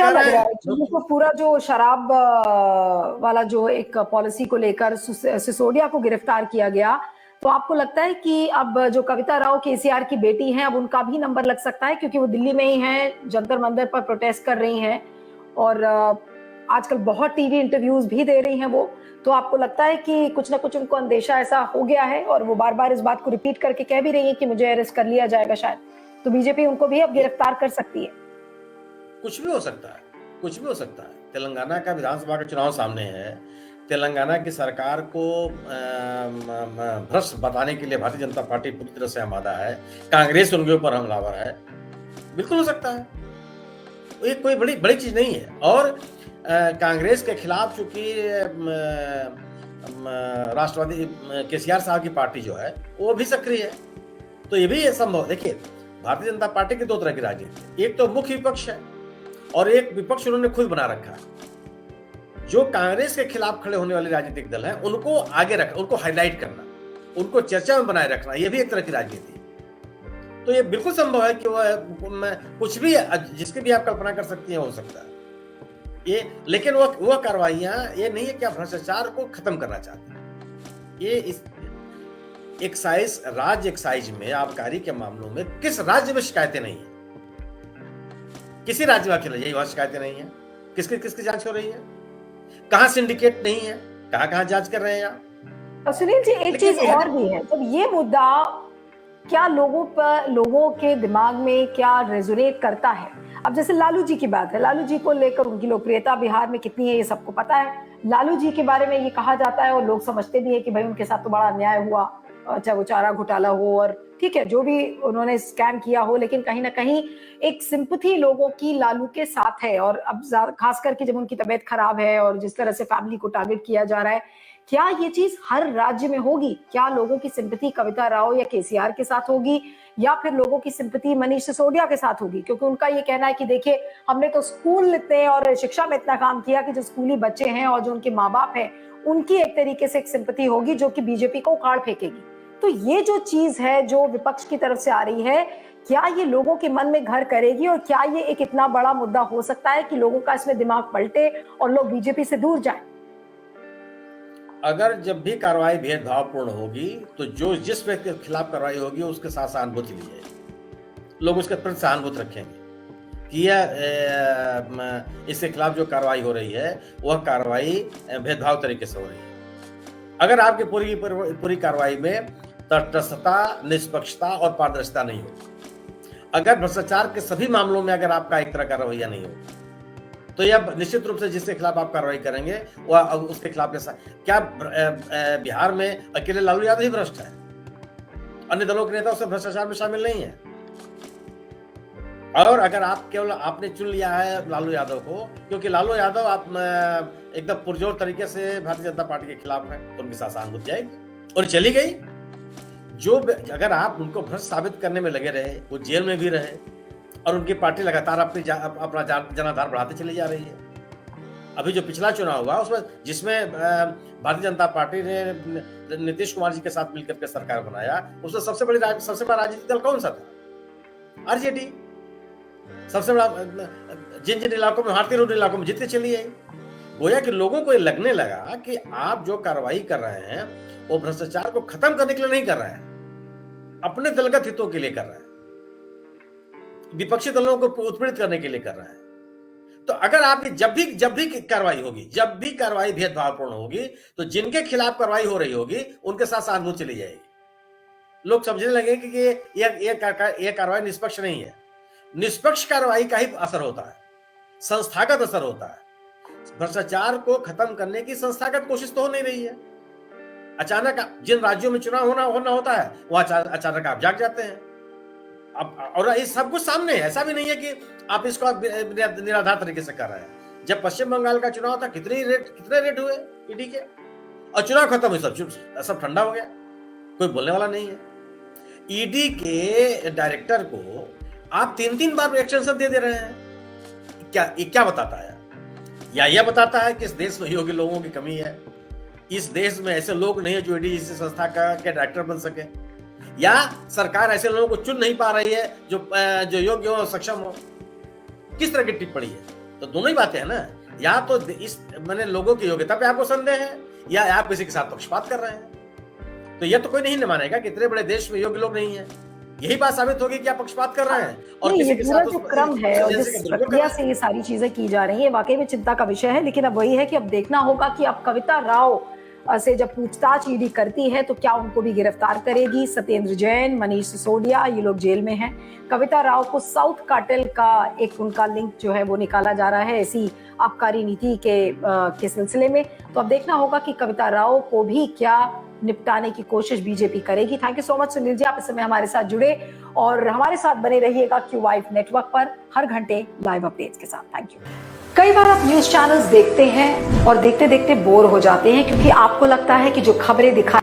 क्या लग रहा है तो पूरा जो शराब वाला जो एक पॉलिसी को लेकर सिसोदिया को गिरफ्तार किया गया, तो आपको लगता है कि अब जो कविता राव केसीआर की बेटी हैं, अब उनका भी नंबर लग सकता है, क्योंकि वो दिल्ली में ही हैं, जंतर मंदिर पर प्रोटेस्ट कर रही हैं और आजकल बहुत टीवी इंटरव्यूज भी दे रही हैं वो। तो आपको लगता है कि कुछ ना कुछ उनको अंदेशा ऐसा हो गया है और वो बार बार इस बात को रिपीट करके कह भी रही है कि मुझे अरेस्ट कर लिया जाएगा शायद, तो बीजेपी उनको भी अब गिरफ्तार कर सकती है? कुछ भी हो सकता है, कुछ भी हो सकता है। तेलंगाना का विधानसभा का चुनाव सामने है। तेलंगाना की सरकार को भ्रष्ट बताने के लिए भारतीय जनता पार्टी पूरी तरह से आमादा है। कांग्रेस उनके ऊपर हमलावर है। बिल्कुल हो सकता है, ये कोई बड़ी बड़ी चीज नहीं है। और कांग्रेस के खिलाफ चूंकि राष्ट्रवादी केसीआर साहब की पार्टी जो है वो भी सक्रिय है, तो ये भी संभव। देखिए, भारतीय जनता पार्टी की दो तरह की राजनीति, एक तो मुख्य विपक्ष है और एक विपक्ष उन्होंने खुद बना रखा है। जो कांग्रेस के खिलाफ खड़े होने वाले राजनीतिक दल हैं उनको आगे रखना, उनको हाईलाइट करना, उनको चर्चा में बनाए रखना, यह भी एक तरह की राजनीति है। तो ये बिल्कुल संभव है कि वह कुछ भी, जिसकी भी आप कल्पना कर सकती हैं, हो सकता है ये। लेकिन वह कार्रवाइयां ये नहीं है कि आप भ्रष्टाचार को खत्म करना चाहते हैं। ये इस एक्साइज, राज्य एक्साइज में आबकारी के मामलों में किस राज्य में शिकायतें नहीं है? किसी राज्य में अकेले यही वहां शिकायतें नहीं है? किसकी जांच हो रही है? कहां सिंडिकेट नहीं है? कहां जांच कर रहे हैं आप? सुनील जी, एक चीज और भी है, जब ये मुद्दा क्या लोगों के दिमाग में क्या रेजोनेट करता है। अब जैसे लालू जी की बात है, लालू जी को लेकर उनकी लोकप्रियता बिहार में कितनी है ये सबको पता है। लालू जी के बारे में ये कहा जाता है और लोग समझते भी है कि भाई उनके साथ तो बड़ा अन्याय हुआ, चाहे वो चारा घोटाला हो और ठीक है जो भी उन्होंने स्कैम किया हो, लेकिन कहीं ना कहीं एक सिंपथी लोगों की लालू के साथ है। और अब खास करके जब उनकी तबीयत खराब है और जिस तरह से फैमिली को टारगेट किया जा रहा है, क्या ये चीज हर राज्य में होगी? क्या लोगों की सिंपथी कविता राव या केसीआर के साथ होगी, या फिर लोगों की सिंपथी मनीष सिसोदिया के साथ होगी? क्योंकि उनका ये कहना है कि देखिए, हमने तो स्कूल इतने और शिक्षा में इतना काम किया कि जो स्कूली बच्चे हैं और जो उनके माँ बाप हैं, उनकी एक तरीके से एक सिंपथी होगी जो कि बीजेपी को उखाड़ फेंकेगी। तो ये जो चीज है जो विपक्ष की तरफ से आ रही है, क्या ये लोगों के मन में घर करेगी और क्या ये एक इतना बड़ा मुद्दा हो सकता है कि लोगों का इसमें दिमाग पलटे और लोग बीजेपी से दूर जाएं? अगर जब भी कार्रवाई भेदभावपूर्ण होगी तो जो जिस व्यक्ति के खिलाफ कार्रवाई होगी उसके साथ सहानुभूति ली जाएगी। लोग उसके प्रति सहानुभूति रखेंगे कि यह इसके खिलाफ जो कार्रवाई हो रही है वह कार्रवाई भेदभाव तरीके से हो रही है। अगर आपकी पूरी कार्रवाई में तटस्थता, निष्पक्षता और पारदर्शिता नहीं हो, अगर भ्रष्टाचार के सभी मामलों में अगर आपका एक तरह का रवैया नहीं हो, तो यह निश्चित रूप से जिसके खिलाफ आप कार्रवाई करेंगे वह उसके खिलाफ कैसा। क्या बिहार में अकेले लालू यादव ही भ्रष्ट है? अन्य दलों के नेता उससे भ्रष्टाचार में शामिल नहीं है? और अगर आप केवल आपने चुन लिया है लालू यादव को क्योंकि लालू यादव आप एकदम पुरजोर तरीके से भारतीय जनता पार्टी के खिलाफ है, तो उनके साथ सहानुभूति जाएगी और चली गई। जो अगर आप उनको भ्रष्ट साबित करने में लगे रहे, वो जेल में भी रहे और उनकी पार्टी लगातार अपना जनाधार बढ़ाते चली जा रही है। अभी जो पिछला चुनाव हुआ उसमें, जिसमें भारतीय जनता पार्टी ने नीतीश कुमार जी के साथ मिलकर के सरकार बनाया, उसमें सबसे बड़ा राजनीतिक दल कौन सा था? आरजेडी। सबसे बड़ा जिन इलाकों में, भारतीय रोड इलाकों में जीतते चली आई। गोया कि लोगों को ये लगने लगा कि आप जो कार्रवाई कर रहे हैं वो भ्रष्टाचार को खत्म करने के लिए नहीं कर रहे हैं, अपने दलगत हितों के लिए कर रहे हैं, विपक्षी दलों को उत्पीड़ित करने के लिए कर रहे हैं। तो अगर आप जब भी कार्रवाई होगी, जब भी कार्रवाई भेदभावपूर्ण होगी, तो जिनके खिलाफ कार्रवाई हो रही होगी उनके साथ सहानुभूति चली जाएगी। लोग समझने लगे कि ये कार्रवाई निष्पक्ष नहीं है। निष्पक्ष कार्रवाई का ही असर होता है, संस्थागत असर होता है। भ्रष्टाचार को खत्म करने की संस्थागत कोशिश तो हो नहीं रही है। अचानक जिन राज्यों में चुनाव होना होता है वह अचानक आप जाग जाते हैं। और ये सब कुछ सामने है, ऐसा भी नहीं है कि आप इसको निराधार तरीके से कर रहे हैं। जब पश्चिम बंगाल का चुनाव था, कितने रेट हुए ईडी के, और चुनाव खत्म हुए, सब ठंडा हो गया, कोई बोलने वाला नहीं है। ईडी के डायरेक्टर को आप 3 बार एक्सटेंशन दे रहे हैं। क्या बताता है? या यह बताता है कि इस देश में योग्य लोगों की कमी है, इस देश में ऐसे लोग नहीं है जो ईडी जैसी संस्था के डायरेक्टर बन सके, या सरकार ऐसे लोगों को चुन नहीं पा रही है जो योग्य हो, सक्षम हो। किस तरह की टिप्पणी है? तो दोनों ही बातें हैं ना, या तो इस मैंने लोगों की योग्यता पे आपको संदेह है या आप किसी के साथ पक्षपात कर रहे हैं। तो ये तो कोई नहीं मानेगा कि इतने बड़े देश में योग्य लोग नहीं है। यही बात साबित होगी कि आप पक्षपात कर रहे हैं और नहीं, किसी ये के पूरा साथ जो क्रम है और जिस प्रक्रिया से ये सारी चीजें की जा रही है वाकई में चिंता का विषय है। लेकिन अब वही है कि अब देखना होगा कि अब कविता राव से जब पूछताछ ईडी करती है तो क्या उनको भी गिरफ्तार करेगी। सत्येंद्र जैन, मनीष सिसोदिया, ये लोग जेल में हैं। कविता राव को साउथ कार्टेल का एक उनका लिंक जो है वो निकाला जा रहा है ऐसी आबकारी नीति के सिलसिले में। तो अब देखना होगा कि कविता राव को भी क्या निपटाने की कोशिश बीजेपी करेगी। Thank you so much Sunil ji, आप इस समय हमारे साथ जुड़े और हमारे साथ बने रहिएगा QYF नेटवर्क पर हर घंटे लाइव अपडेट्स के साथ। Thank you. कई बार आप न्यूज चैनल्स देखते हैं और देखते देखते बोर हो जाते हैं क्योंकि आपको लगता है कि जो खबरें दिखा